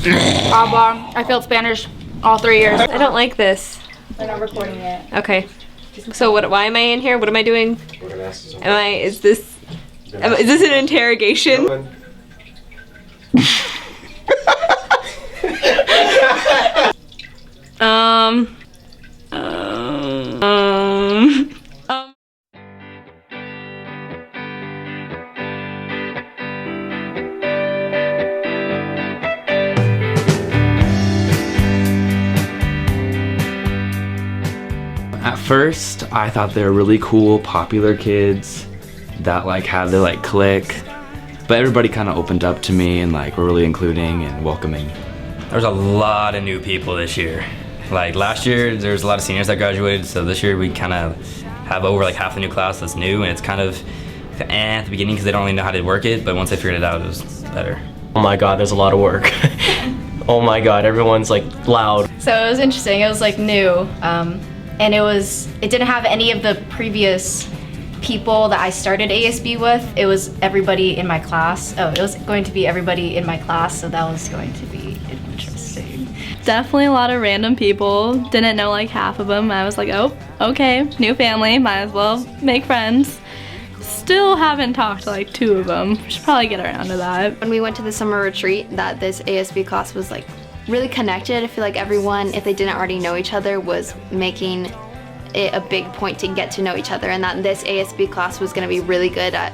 I failed Spanish all 3 years. I don't like this. We're not recording it. Okay. So why am I in here? What am I doing? Is this an interrogation? At first, I thought they were really cool, popular kids that like had their like clique, but everybody kind of opened up to me and like were really including and welcoming. There's a lot of new people this year. Like last year, there's a lot of seniors that graduated, so this year we kind of have over like half the new class that's new, and it's kind of at the beginning because they don't really know how to work it, but once they figured it out, it was better. Oh my god, there's a lot of work. Oh my god, everyone's like loud. So it was interesting. It was like new, and it didn't have any of the previous people that I started ASB with. It was everybody in my class. Oh, it was going to be everybody in my class, so that was going to be interesting. Definitely a lot of random people. Didn't know like half of them. I was like, oh, okay, new family, might as well make friends. Still haven't talked to like 2 of them. Should probably get around to that. When we went to the summer retreat, that this ASB class was like really connected. I feel like everyone, if they didn't already know each other, was making it a big point to get to know each other, and that this ASB class was going to be really good at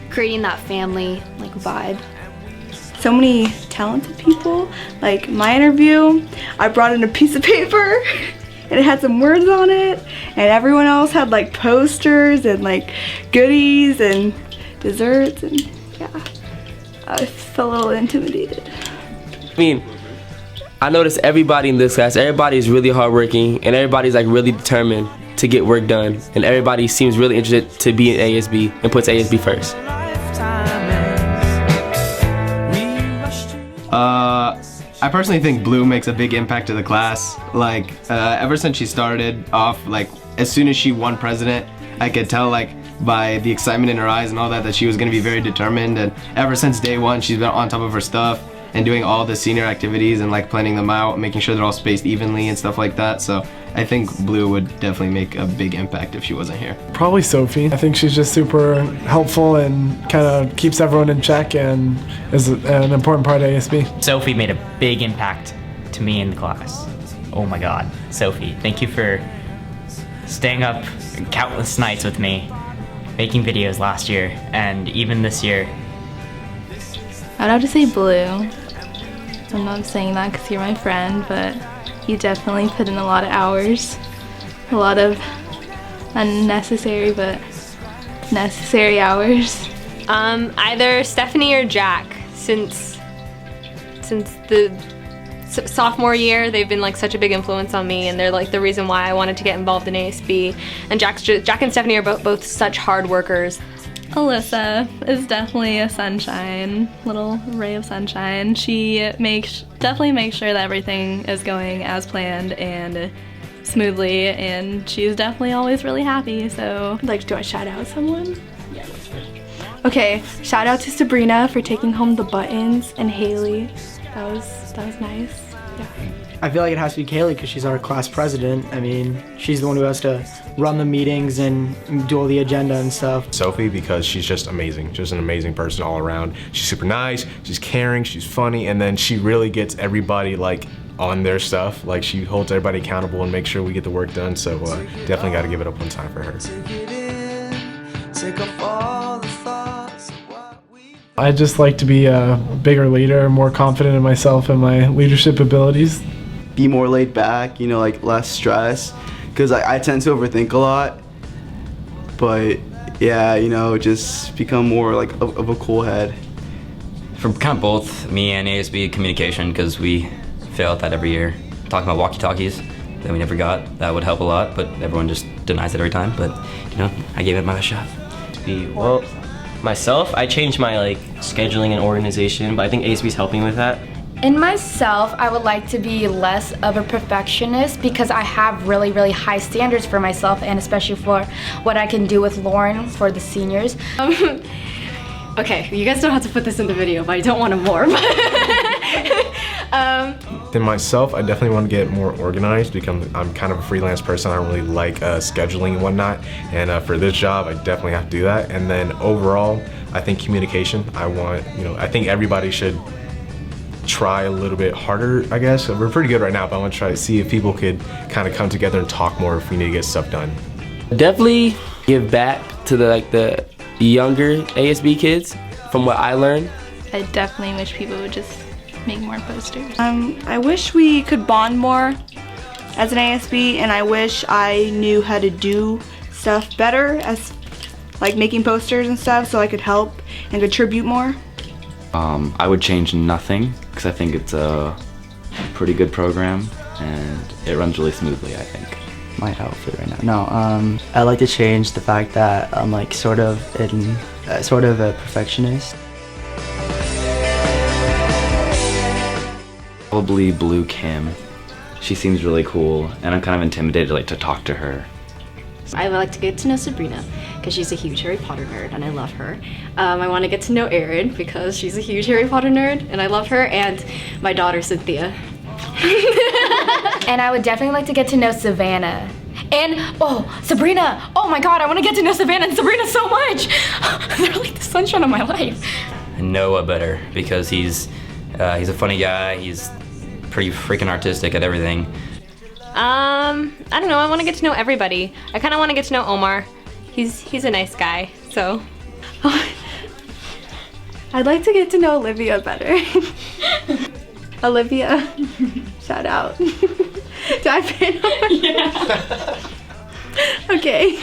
creating that family like vibe. So many talented people. Like my interview, I brought in a piece of paper and it had some words on it, and everyone else had like posters and like goodies and desserts, and yeah, I felt a little intimidated. I mean, I noticed everybody in this class, everybody is really hardworking and everybody's like really determined to get work done, and everybody seems really interested to be in ASB and puts ASB first. I personally think Blue makes a big impact to the class. Like, ever since she started off, like, as soon as she won president, I could tell, like, by the excitement in her eyes and all that she was going to be very determined. And ever since day one, she's been on top of her stuff and doing all the senior activities and, like, planning them out, making sure they're all spaced evenly and stuff like that. So I think Blue would definitely make a big impact if she wasn't here. Probably Sophie. I think she's just super helpful and kind of keeps everyone in check and is an important part of ASB. Sophie made a big impact to me in the class. Oh my god, Sophie, thank you for staying up countless nights with me, making videos last year and even this year. I'd have to say Blue. I'm not saying that because you're my friend, but you definitely put in a lot of hours. A lot of unnecessary but necessary hours. Either Stephanie or Jack. Since the sophomore year, they've been like such a big influence on me, and they're like the reason why I wanted to get involved in ASB. And Jack and Stephanie are both such hard workers. Alyssa is definitely a sunshine, little ray of sunshine. She definitely makes sure that everything is going as planned and smoothly, and she's definitely always really happy. So, like, do I shout out someone? Yes. Okay, shout out to Sabrina for taking home the buttons, and Haley. That was nice. Yeah. I feel like it has to be Kaylee because she's our class president. I mean, she's the one who has to run the meetings and do all the agenda and stuff. Sophie, because she's just amazing, just an amazing person all around. She's super nice, she's caring, she's funny, and then she really gets everybody like on their stuff. Like she holds everybody accountable and makes sure we get the work done. So definitely got to give it up one time for her. I'd just like to be a bigger leader, more confident in myself and my leadership abilities. Be more laid back, you know, like less stress, because I tend to overthink a lot. But yeah, you know, just become more like of a cool head. For kind of both me and ASB communication, because we fail at that every year. Talking about walkie-talkies that we never got, that would help a lot, but everyone just denies it every time. But you know, I gave it my best shot. Well, myself, I changed my like scheduling and organization, but I think ASB is helping with that. In myself, I would like to be less of a perfectionist because I have really, really high standards for myself, and especially for what I can do with Lauren for the seniors. Okay, you guys don't have to put this in the video, but I don't want to more. Then myself, I definitely want to get more organized because I'm kind of a freelance person. I don't really like scheduling and whatnot. And for this job, I definitely have to do that. And then overall, I think communication. I think everybody should try a little bit harder, I guess. We're pretty good right now, but I want to try to see if people could kind of come together and talk more if we need to get stuff done. Definitely give back to the younger ASB kids from what I learned. I definitely wish people would just make more posters. I wish we could bond more as an ASB, and I wish I knew how to do stuff better, as like making posters and stuff, so I could help and contribute more. I would change nothing because I think it's a pretty good program and it runs really smoothly, I think. My outfit right now. No, I'd like to change the fact that I'm like sort of a perfectionist. Probably Blue Kim. She seems really cool and I'm kind of intimidated to talk to her. I would like to get to know Sabrina because she's a huge Harry Potter nerd and I love her. I want to get to know Erin because she's a huge Harry Potter nerd and I love her, and my daughter Cynthia. And I would definitely like to get to know Savannah. And, Sabrina! Oh my god, I want to get to know Savannah and Sabrina so much! They're like the sunshine of my life. Noah better because he's a funny guy. He's pretty freaking artistic at everything. I don't know, I want to get to know everybody. I kind of want to get to know Omar. He's a nice guy, so. I'd like to get to know Olivia better. Olivia, shout out. Do I pay? Yeah. Okay.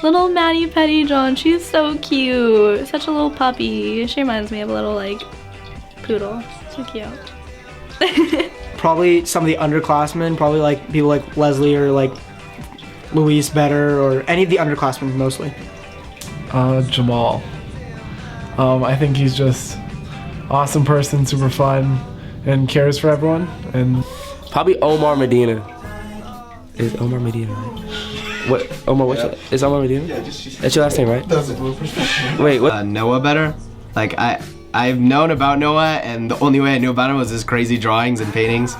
Little Maddie Pettyjohn, she's so cute. Such a little puppy. She reminds me of a little poodle. So cute. Probably some of the underclassmen, probably like people like Leslie or like Luis Better, or any of the underclassmen mostly. Jamal. I think he's just awesome person, super fun, and cares for everyone. And probably Omar Medina. Is Omar Medina right? What? Omar? What's is Omar Medina? Yeah, that's your last name, right? Wait, what? Noah Better. Like I've known about Noah, and the only way I knew about him was his crazy drawings and paintings.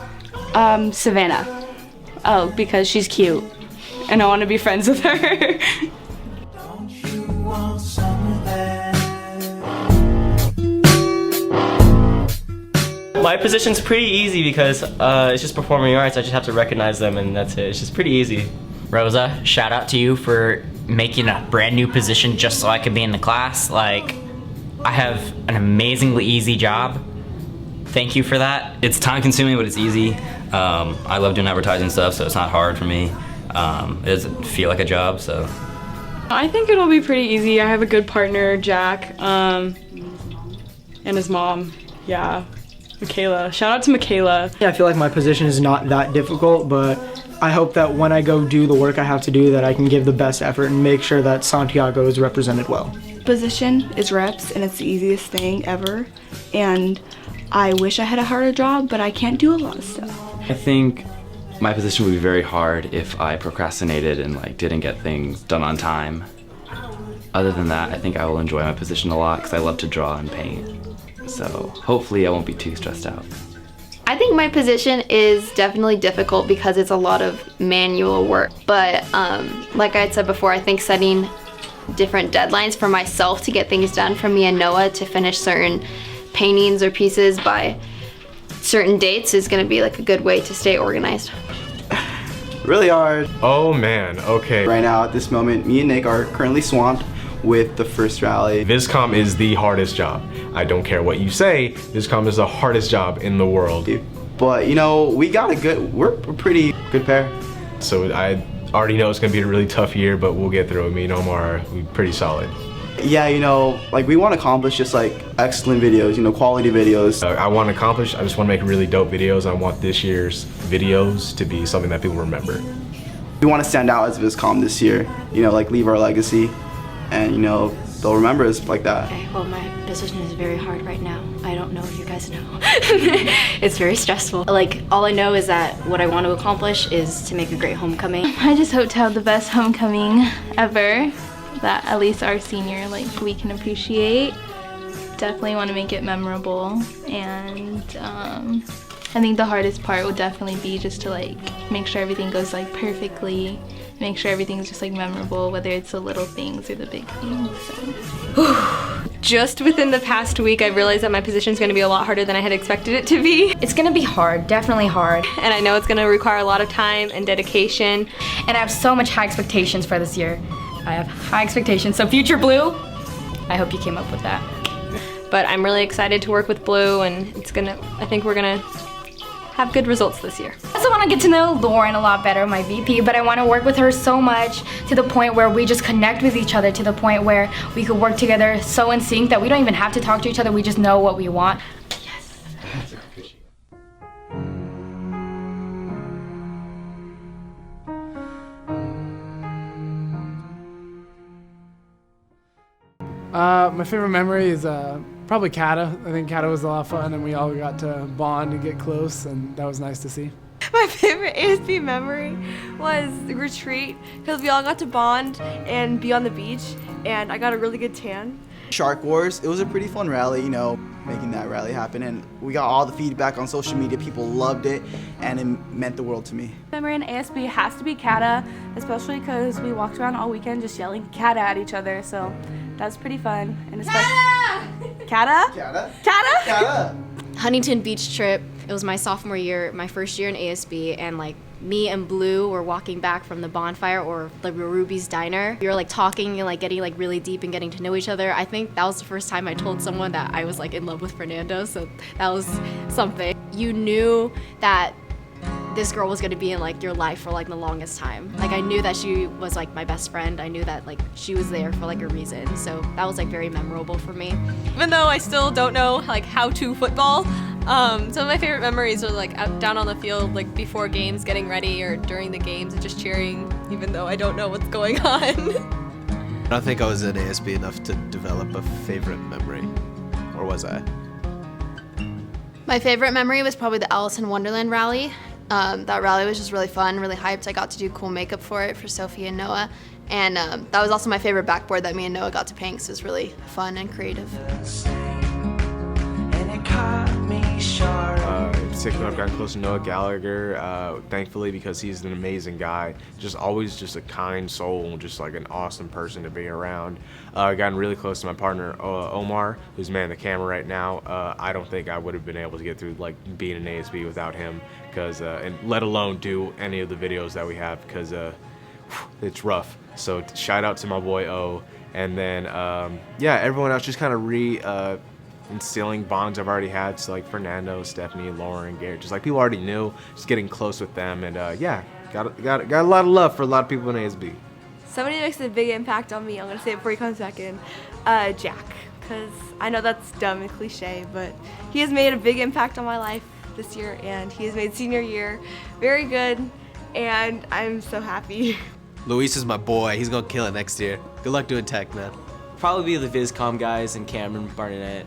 Savannah. Oh, because she's cute, and I want to be friends with her. My position's pretty easy because it's just performing arts. I just have to recognize them, and that's it. It's just pretty easy. Rosa, shout out to you for making a brand new position just so I could be in the class. Like, I have an amazingly easy job. Thank you for that. It's time consuming, but it's easy. I love doing advertising stuff, so it's not hard for me. It doesn't feel like a job, so. I think it'll be pretty easy. I have a good partner, Jack, and his mom. Yeah, Michaela. Shout out to Michaela. Yeah, I feel like my position is not that difficult, but I hope that when I go do the work I have to do, that I can give the best effort and make sure that Santiago is represented well. Position is reps, and it's the easiest thing ever. And I wish I had a harder job, but I can't do a lot of stuff. I think my position would be very hard if I procrastinated and didn't get things done on time. Other than that, I think I will enjoy my position a lot because I love to draw and paint. So hopefully I won't be too stressed out. I think my position is definitely difficult because it's a lot of manual work. But like I had said before, I think setting different deadlines for myself to get things done, for me and Noah to finish certain paintings or pieces by certain dates is going to be a good way to stay organized. Really hard. Oh man, okay. Right now at this moment, me and Nick are currently swamped with the first rally. Viscom is the hardest job. I don't care what you say, Viscom is the hardest job in the world. But we're a pretty good pair. So I already know it's gonna be a really tough year, but we'll get through it. Me and Omar are pretty solid. Yeah, we want to accomplish just excellent videos, quality videos. I want to accomplish, I just want to make really dope videos. I want this year's videos to be something that people remember. We want to stand out as Viscom this year, leave our legacy, and they'll remember us like that. Okay, well, my position is very hard right now. I don't know if you guys know. It's very stressful. All I know is that what I want to accomplish is to make a great homecoming. I just hope to have the best homecoming ever, that at least our senior we can appreciate. Definitely want to make it memorable, and I think the hardest part will definitely be just to like make sure everything goes like perfectly, make sure everything's just like memorable, whether it's the little things or the big things. So. Just within the past week, I realized that my position is going to be a lot harder than I had expected it to be. It's going to be hard, definitely hard. And I know it's going to require a lot of time and dedication. And I have so much high expectations for this year. I have high expectations. So Future Blue, I hope you came up with that. But I'm really excited to work with Blue, and I think we're gonna have good results this year. I also want to get to know Lauren a lot better, my VP, but I want to work with her so much to the point where we just connect with each other, to the point where we could work together so in sync that we don't even have to talk to each other, we just know what we want. Yes. My favorite memory is probably Kata. I think Kata was a lot of fun, and we all got to bond and get close, and that was nice to see. My favorite ASB memory was the retreat, because we all got to bond and be on the beach, and I got a really good tan. Shark Wars, it was a pretty fun rally, you know, making that rally happen, and we got all the feedback on social media. People loved it, and it meant the world to me. Memory in ASB has to be Kata, especially because we walked around all weekend just yelling Kata at each other, so that's pretty fun. And especially Kata? Kata? Kata? Kata! Huntington Beach trip. It was my sophomore year, my first year in ASB, and like me and Blue were walking back from the bonfire or the Ruby's Diner. We were like talking and like getting like really deep and getting to know each other. I think that was the first time I told someone that I was like in love with Fernando, so that was something. You knew that this girl was gonna be in like your life for like the longest time. Like I knew that she was like my best friend. I knew that like she was there for like a reason. So that was like very memorable for me. Even though I still don't know like how to football, some of my favorite memories are like out down on the field, like before games, getting ready, or during the games and just cheering, even though I don't know what's going on. I don't think I was at ASB enough to develop a favorite memory, or was I? My favorite memory was probably the Alice in Wonderland rally. That rally was just really fun, really hyped. I got to do cool makeup for it for Sophie and Noah. And that was also my favorite backboard that me and Noah got to paint, because it was really fun and creative. In particular, I've gotten close to Noah Gallagher, thankfully, because he's an amazing guy. Just always just a kind soul, just like an awesome person to be around. I've gotten really close to my partner, Omar, who's manning the camera right now. I don't think I would have been able to get through like being an ASB without him, because and let alone do any of the videos that we have, because it's rough. So shout out to my boy O, and then yeah, everyone else just kind of instilling bonds I've already had, so like Fernando, Stephanie, Lauren, Garrett, just like people I already knew, just getting close with them, and yeah, got a lot of love for a lot of people in ASB. Somebody makes a big impact on me, I'm gonna say it before he comes back in, Jack, because I know that's dumb and cliche, but he has made a big impact on my life this year, and he has made senior year very good, and I'm so happy. Luis is my boy. He's gonna kill it next year. Good luck doing tech, man. Probably the VizCom guys and Cameron Barnett.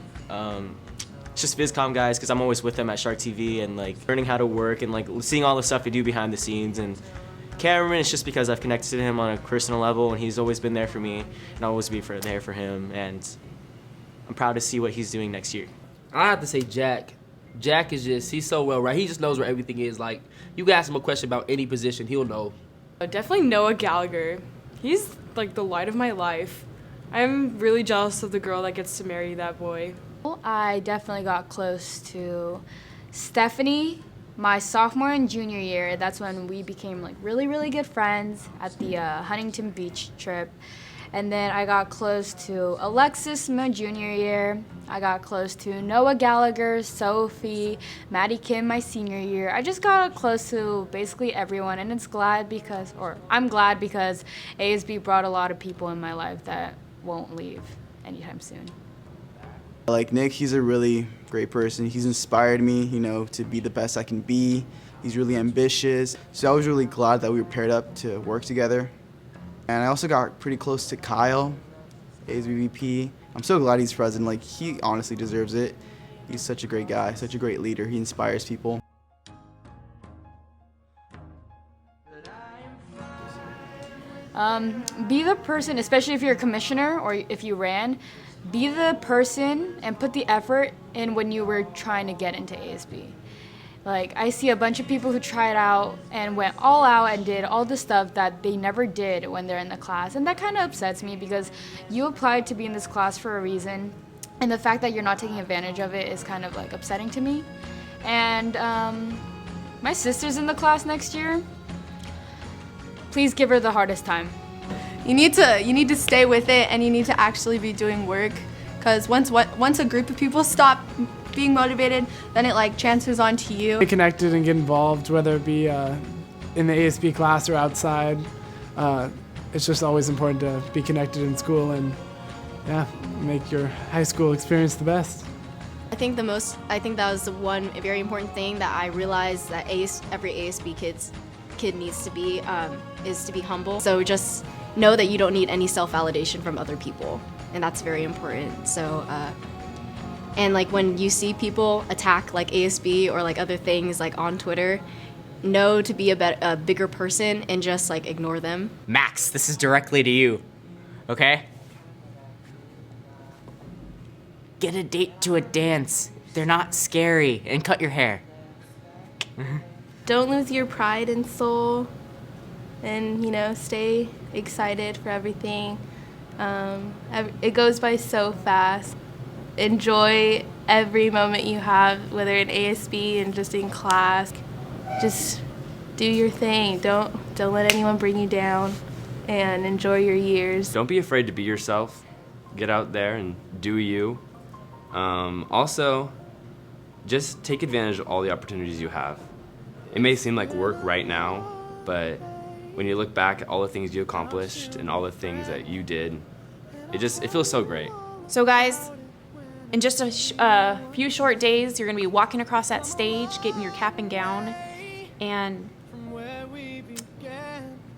It's just VizCom guys, because I'm always with them at Shark TV and like learning how to work and like seeing all the stuff they do behind the scenes. And Cameron, it's just because I've connected to him on a personal level, and he's always been there for me, and I'll always be there for him. And I'm proud to see what he's doing next year. I have to say Jack. Jack is he's so well right. He just knows where everything is. Like, you can ask him a question about any position, he'll know. Definitely Noah Gallagher. He's like the light of my life. I'm really jealous of the girl that gets to marry that boy. I definitely got close to Stephanie my sophomore and junior year. That's when we became like really, really good friends at the Huntington Beach trip. And then I got close to Alexis my junior year. I got close to Noah Gallagher, Sophie, Maddie Kim my senior year. I just got close to basically everyone, and I'm glad because ASB brought a lot of people in my life that won't leave anytime soon. Like Nick, he's a really great person. He's inspired me, you know, to be the best I can be. He's really ambitious. So I was really glad that we were paired up to work together. And I also got pretty close to Kyle, ASBVP. I'm so glad he's president. Like, he honestly deserves it. He's such a great guy, such a great leader. He inspires people. Be the person, especially if you're a commissioner or if you ran, be the person and put the effort in when you were trying to get into ASB. Like, I see a bunch of people who tried out and went all out and did all the stuff that they never did when they're in the class. And that kind of upsets me because you applied to be in this class for a reason. And the fact that you're not taking advantage of it is kind of like upsetting to me. And my sister's in the class next year. Please give her the hardest time. You need to stay with it, and you need to actually be doing work, because once a group of people stop being motivated, then it like transfers on to you. Get connected and get involved, whether it be in the ASB class or outside. It's just always important to be connected in school and make your high school experience the best. I think that was the one very important thing that I realized that every ASB kid needs to be is to be humble. So just know that you don't need any self-validation from other people, and that's very important. So and like when you see people attack like ASB or like other things like on Twitter, know to be a bigger person and just like ignore them. Max, this is directly to you, okay? Get a date to a dance. They're not scary, and cut your hair. Don't lose your pride and soul, and stay excited for everything. It goes by so fast. Enjoy every moment you have, whether in ASB and just in class. Just do your thing. Don't let anyone bring you down, and enjoy your years. Don't be afraid to be yourself. Get out there and do you. Also, just take advantage of all the opportunities you have. It may seem like work right now, but when you look back at all the things you accomplished and all the things that you did, it feels so great. So guys, in just a few short days, you're gonna be walking across that stage, getting your cap and gown, and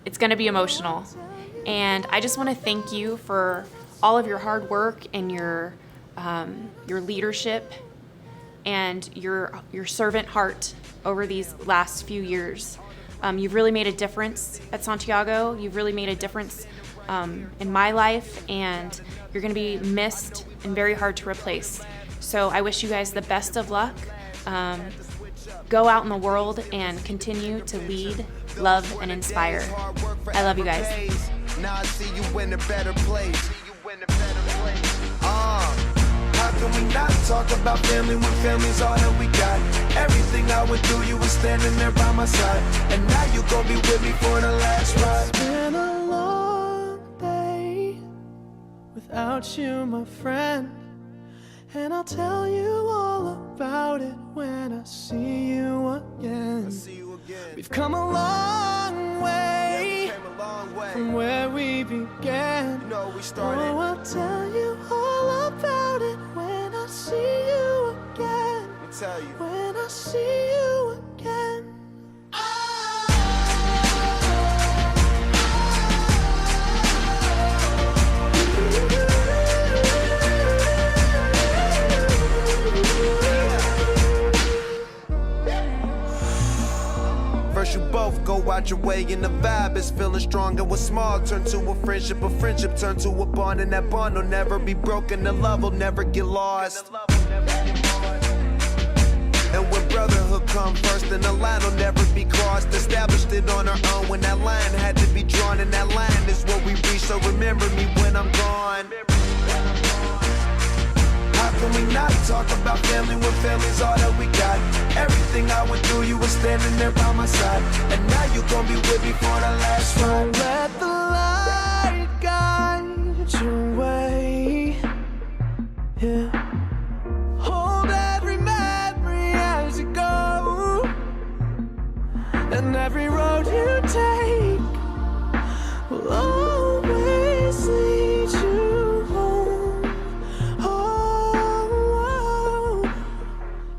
it's gonna be emotional. And I just wanna thank you for all of your hard work and your leadership and your servant heart over these last few years. You've really made a difference at Santiago. You've really made a difference in my life, and you're gonna be missed and very hard to replace. So I wish you guys the best of luck. Go out in the world and continue to lead, love, and inspire. I love you guys. Now I see you in a better place. How can we not talk about family when family's all that we got? Everything I went through, you were standing there by my side, and now you gon' be with me for the last ride. It's been a long day without you, my friend, and I'll tell you all about it when I see you again. We've come a long way from where we began. Oh, I'll tell you all about it when I see you again. When I see you again. First you both go out your way and the vibe is feeling strong, and what's small turn to a friendship turn to a bond, and that bond will never be broken, the love will never get lost. And when brotherhood come first, then the line will never be crossed. Established it on our own when that line had to be drawn, and that line is what we reach, so remember me when I'm gone. How can we not talk about family when family's all that we got? Everything I went through, you were standing there by my side, and now you gon' be with me for the last ride. Let the light guide your way. Yeah. Hold every memory as you go, and every road you take will always lead you home. Oh,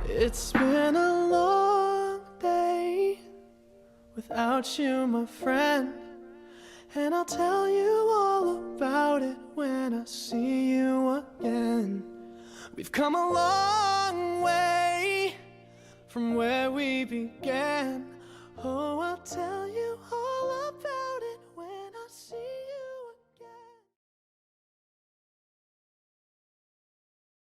it's been a long day without you, my friend, and I'll tell you all about it when I see you again. We've come a long way from where we began. Oh, I'll tell you